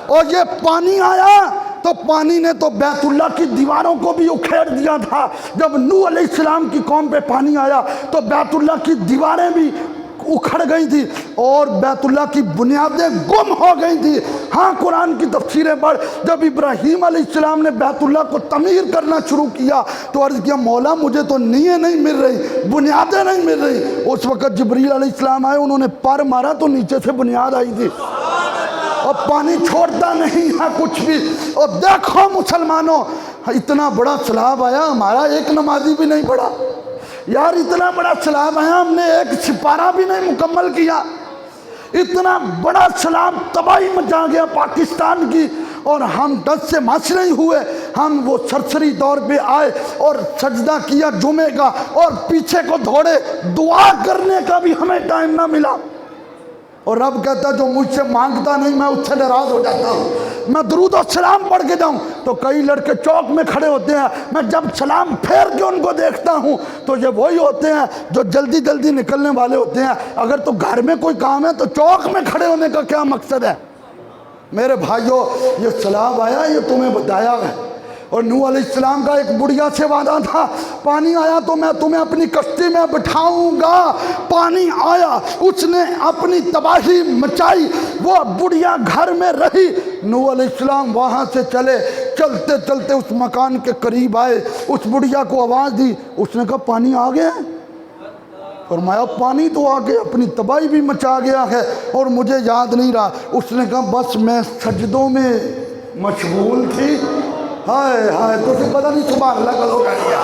اور یہ پانی آیا تو پانی نے تو بیت اللہ کی دیواروں کو بھی اکھیڑ دیا تھا. جب نوح علیہ السلام کی قوم پہ پانی آیا تو بیت اللہ کی دیواریں بھی اکھڑ گئی تھی اور بیت اللہ کی بنیادیں گم ہو گئی تھی. ہاں قرآن کی تفسیریں پڑھ، جب ابراہیم علیہ السلام نے بیت اللہ کو تعمیر کرنا شروع کیا تو عرض کیا مولا مجھے تو نیے نہیں مل رہی، بنیادیں نہیں مل رہی. اس وقت جبریل علیہ السلام آئے، انہوں نے پر مارا تو نیچے سے بنیاد آئی تھی. اور پانی چھوڑتا نہیں ہے کچھ بھی. اور دیکھو مسلمانوں، اتنا بڑا سیلاب آیا، ہمارا ایک نمازی بھی نہیں پڑھا. یار اتنا بڑا سیلاب آیا، ہم نے ایک سپارہ بھی نہیں مکمل کیا. اتنا بڑا سیلاب تباہی مچا گیا پاکستان کی، اور ہم 10 سے مس نہیں ہوئے. ہم وہ سرسری دور پہ آئے اور سجدہ کیا جمعے کا اور پیچھے کو دوڑے، دعا کرنے کا بھی ہمیں ٹائم نہ ملا. اور رب کہتا جو مجھ سے مانگتا نہیں میں اس سے ناراض ہو جاتا ہوں. میں درود و سلام پڑھ کے جاؤں تو کئی لڑکے چوک میں کھڑے ہوتے ہیں، میں جب سلام پھیر کے ان کو دیکھتا ہوں تو یہ وہی ہوتے ہیں جو جلدی جلدی نکلنے والے ہوتے ہیں. اگر تو گھر میں کوئی کام ہے تو چوک میں کھڑے ہونے کا کیا مقصد ہے؟ میرے بھائیوں، یہ سیلاب آیا، یہ تمہیں بتایا ہے. اور نوح علیہ السلام کا ایک بڑھیا سے وعدہ تھا، پانی آیا تو میں تمہیں اپنی کشتی میں بٹھاؤں گا. پانی آیا، اس نے اپنی تباہی مچائی، وہ بڑھیا گھر میں رہی. نوح علیہ السلام وہاں سے چلتے چلتے اس مکان کے قریب آئے، اس بڑھیا کو آواز دی. اس نے کہا پانی آ گیا؟ فرمایا پانی تو آگے اپنی تباہی بھی مچا گیا ہے اور مجھے یاد نہیں رہا. اس نے کہا بس میں سجدوں میں مشغول تھی. ہائے ہائے، تو پتہ نہیں سبحان اللہ کا لوگ آیا.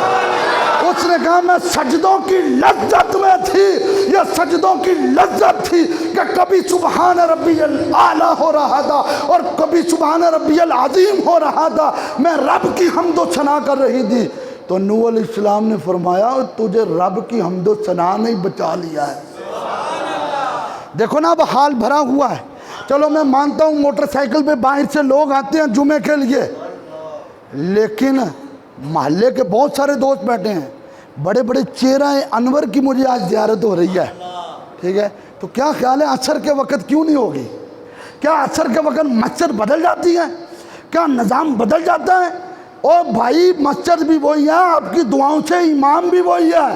اس نے کہا میں سجدوں کی لذت میں تھی. یہ سجدوں کی لذت تھی کہ کبھی سبحان ربی الاعلیٰ ہو رہا تھا اور کبھی سبحان ربی العظیم ہو رہا تھا. میں رب کی حمد و ثنا کر رہی تھی. تو نوح علیہ السلام نے فرمایا تجھے رب کی حمد و ثنا نے بچا لیا ہے. دیکھو نا اب حال بھرا ہوا ہے. چلو میں مانتا ہوں موٹر سائیکل پہ باہر سے لوگ آتے ہیں جمعے کے لیے، لیکن محلے کے بہت سارے دوست بیٹھے ہیں. بڑے بڑے چہرہ انور کی مجھے آج زیارت ہو رہی ہے، ٹھیک ہے؟ تو کیا خیال ہے عصر کے وقت کیوں نہیں ہوگی؟ کیا عصر کے وقت مسجد بدل جاتی ہے؟ کیا نظام بدل جاتا ہے؟ او بھائی مسجد بھی وہی ہے، آپ کی دعاؤں سے امام بھی وہی ہے.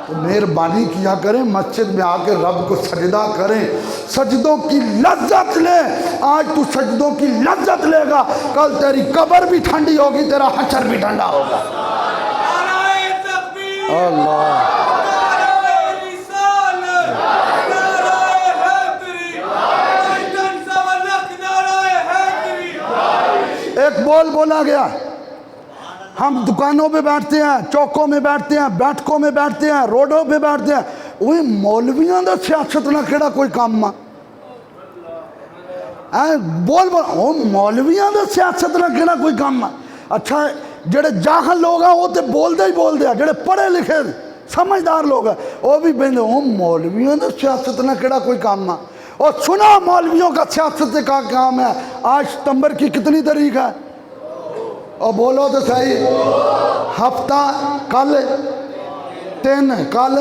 تو مہربانی کیا کریں، مسجد میں آ کے رب کو سجدہ کریں، سجدوں کی لذت لیں. آج تو سجدوں کی لذت لے گا، کل تیری قبر بھی ٹھنڈی ہوگی، تیرا حشر بھی ٹھنڈا ہوگا. اللہ ایک بول بولا گیا. ہم دکانوں پہ بیٹھتے ہیں، چوکوں میں بیٹھتے ہیں، بیٹھکوں میں بیٹھتے ہیں، روڈوں پہ بیٹھتے ہیں. وہی مولویاں دا سیاست نہ کیڑا کوئی کام ماں بول مولویاں دا سیاست نہ کیڑا کوئی کام ماں. اچھا جڑے جاہل لوگ ہیں وہ تے بول دے ہیں، جڑے پڑھے لکھے سمجھدار لوگ ہیں وہ بھی بہن مولویاں دا سیاست نہ کیڑا کوئی کام ماں. اور سنا مولویوں کا سیاست کا کام ہے. آج ستمبر کی کتنی تاریخ ہے؟ اور بولو تو صحیح، ہفتہ کل 3، کل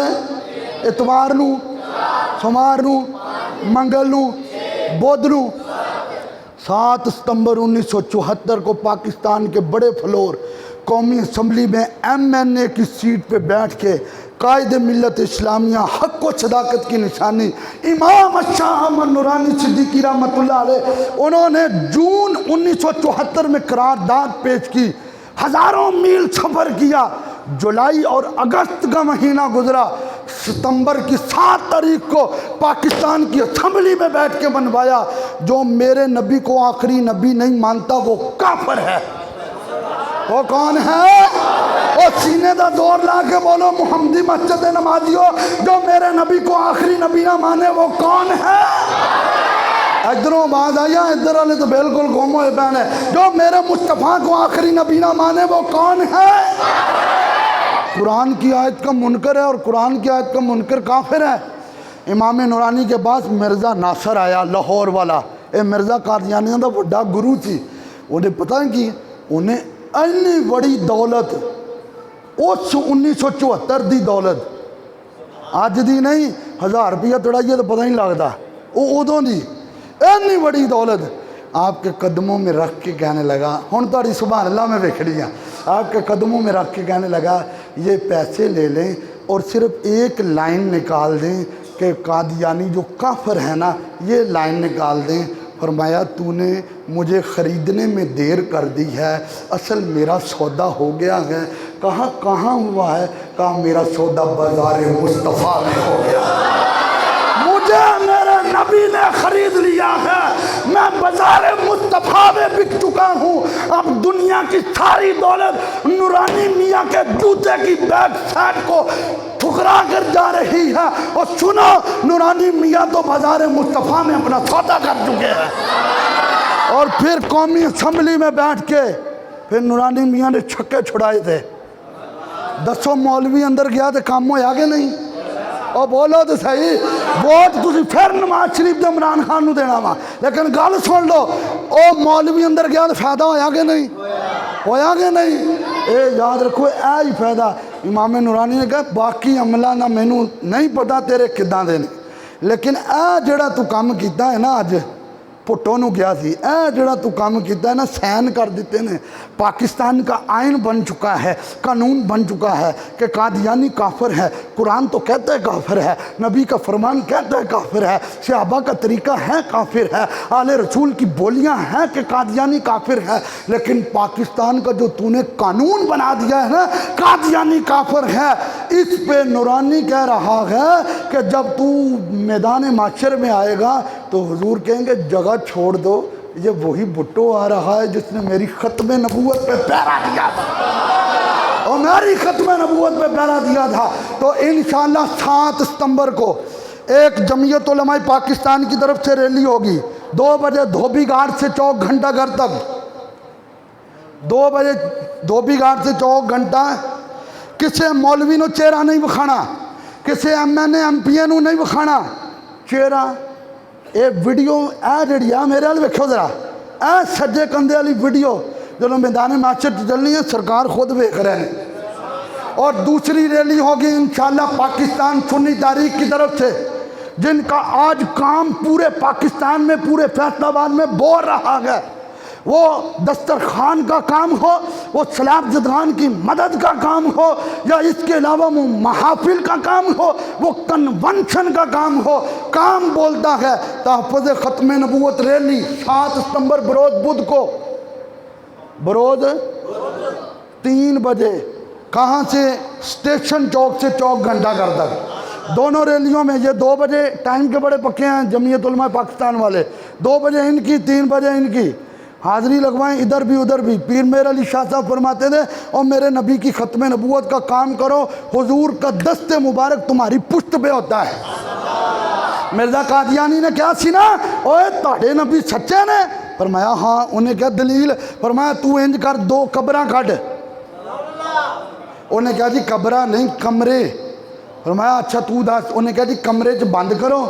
اتوار نو، سومار نو، منگل نو، بدھ نو۔ 7 ستمبر 1974 کو پاکستان کے بڑے فلور قومی اسمبلی میں MNA کی سیٹ پہ بیٹھ کے قائد ملت اسلامیہ حق و صداقت کی نشانی امام شاہ احمد نورانی صدیقی رحمۃ اللہ علیہ، انہوں نے جون 1974 میں قرارداد پیش کی، ہزاروں میل سفر کیا، جولائی اور اگست کا مہینہ گزرا، ستمبر کی 7 تاریخ کو پاکستان کی اسمبلی میں بیٹھ کے بنوایا۔ جو میرے نبی کو آخری نبی نہیں مانتا وہ کافر ہے۔ وہ کون ہے؟ وہ سینے دا دور لا کے بولو محمدی مسجد نمازیو، جو میرے نبی کو آخری نبی نہ مانے وہ کون ہے؟ ادھروں باز آیا، ادھر والے تو بالکل گم ہوئے پہنے، جو میرے مصطفیٰ کو آخری نبی نہ مانے وہ کون ہے؟ قرآن کی آیت کا منکر ہے اور قرآن کی آیت کا منکر کافر ہے۔ امام نورانی کے پاس مرزا ناصر آیا، لاہور والا، اے مرزا قادیانیوں دا بڑا گرو تھی، انہیں پتہ ہے کہ انہیں اینی بڑی دولت، اس 1974 دی دولت، آج دی نہیں، 1000 روپیہ تڑائیے تو پتہ نہیں لگتا، وہ ادوں دی اینی بڑی دولت آپ کے قدموں میں رکھ کے کہنے لگا، ہن تاری سبحان اللہ میں ویکھڑی ہیں، آپ کے قدموں میں رکھ کے کہنے لگا یہ پیسے لے لیں اور صرف ایک لائن نکال دیں کہ قادیانی جو کافر ہے نا، یہ لائن نکال دیں۔ فرمایا تو نے مجھے خریدنے میں دیر کر دی ہے، اصل میرا سودا ہو گیا ہے۔ کہاں ہوا ہے؟ کہا میرا سودا بازار مصطفیٰ میں ہو گیا، مجھے میرے نبی نے خرید لیا ہے، میں بازار مصطفیٰ میں بک چکا ہوں۔ اب دنیا کی ساری دولت نورانی میاں کے جوتے کی بیک سائڈ کو ٹھکرا کر جا رہی ہے، اور سنو نورانی میاں تو بازار مصطفیٰ میں اپنا سودا کر چکے ہیں۔ اور پھر قومی اسمبلی میں بیٹھ کے پھر نورانی میاں نے چھکے چھڑائے تھے، 10 مولوی اندر گیا تھے، کام ہویا کہ نہیں؟ اور بولو تو صحیح، ووٹ تسی پھر نواز شریف دے عمران خان نو دینا وا، لیکن گل سن لو، او مولوی اندر گیا تو فائدہ ہویا کہ نہیں؟ ہویا کہ نہیں؟ اے یاد رکھو، اے ہی فائدہ۔ امام نورانی نے کہا باقی عملہ نہ مینوں نہیں پتا تیرے کداں دے نے، لیکن اے جڑا تو کام کیتا ہے نا، اج پٹو نو گیا سی، اے جڑا تو کام کیتا ہے نا، سین کر دیتے نے، پاکستان کا آئین بن چکا ہے، قانون بن چکا ہے کہ قادیانی کافر ہے، قرآن تو کہتا ہے کافر ہے، نبی کا فرمان کہتا ہے کافر ہے، صحابہ کا طریقہ ہے کافر ہے، آل رسول کی بولیاں ہیں کہ قادیانی کافر ہے، لیکن پاکستان کا جو تو نے قانون بنا دیا ہے نا، قادیانی کافر ہے۔ اس پہ نورانی کہہ رہا ہے کہ جب تو میدان معاشر میں آئے گا تو حضور کہیں گے جگہ چھوڑ دو، یہ وہی بھٹو آ رہا ہے جس نے میری ختم نبوت پہ پیرا دیا تھا، اور میری ختم نبوت پہ پیرا دیا تھا۔ تو انشاءاللہ 7 ستمبر کو ایک جمعیت علماء پاکستان کی طرف سے ریلی ہوگی، 2 بجے دھوبی گھاٹ سے چوک گھنٹہ گھر تک، 2 بجے دھوبی گھاٹ سے چوک گھنٹہ۔ کسے مولوی نو چہرہ نہیں بکھانا، کسے MNA MP نو نہیں بکھانا چہرہ۔ اے ویڈیو اے جڑی ہے میرے والے ویکھو ذرا، اے سجے کندھے والی ویڈیو جو میدان معاشر چلنی ہے، سرکار خود ویکھ رہے ہیں۔ اور دوسری ریلی ہوگی انشاءاللہ پاکستان سنی تاریخ کی طرف سے، جن کا آج کام پورے پاکستان میں، پورے فیصل آباد میں بور رہا ہے، وہ دسترخوان کا کام ہو، وہ سلاب زدگان کی مدد کا کام ہو، یا اس کے علاوہ وہ محافل کا کام ہو، وہ کنونشن کا کام ہو، کام بولتا ہے تحفظ ختم نبوت ریلی 7 ستمبر بروز بدھ کو، بروز 3 بجے، کہاں سے؟ اسٹیشن چوک سے چوک گھنٹہ گھر تک۔ دونوں ریلیوں میں یہ 2 بجے ٹائم کے بڑے پکے ہیں جمعیت علماء پاکستان والے، 2 بجے ان کی، 3 بجے ان کی، حاضری لگوائیں ادھر بھی ادھر بھی۔ پیر میر علی شاہ صاحب فرماتے تھے اور میرے نبی کی ختم نبوت کا کام کرو، حضور کا دست مبارک تمہاری پشت پہ ہوتا ہے۔ مرزا قادیانی نے کیا سنا؟ اوے تاڑے نبی سچے نے؟ فرمایا ہاں۔ انہیں کیا دلیل؟ فرمایا تو انج کر 2 قبرہ کھڑ۔ انہیں کہا جی قبرہ نہیں کمرے۔ فرمایا اچھا تو دس۔ انہیں کہا جی کمرے چ بند کرو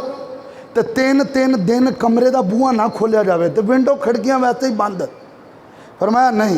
تو 3 دن کمرے دا بوہا نہ کھولیا جاوے، تو ونڈو کھڑکیاں ویسے ہی بند۔ فرمایا نہیں،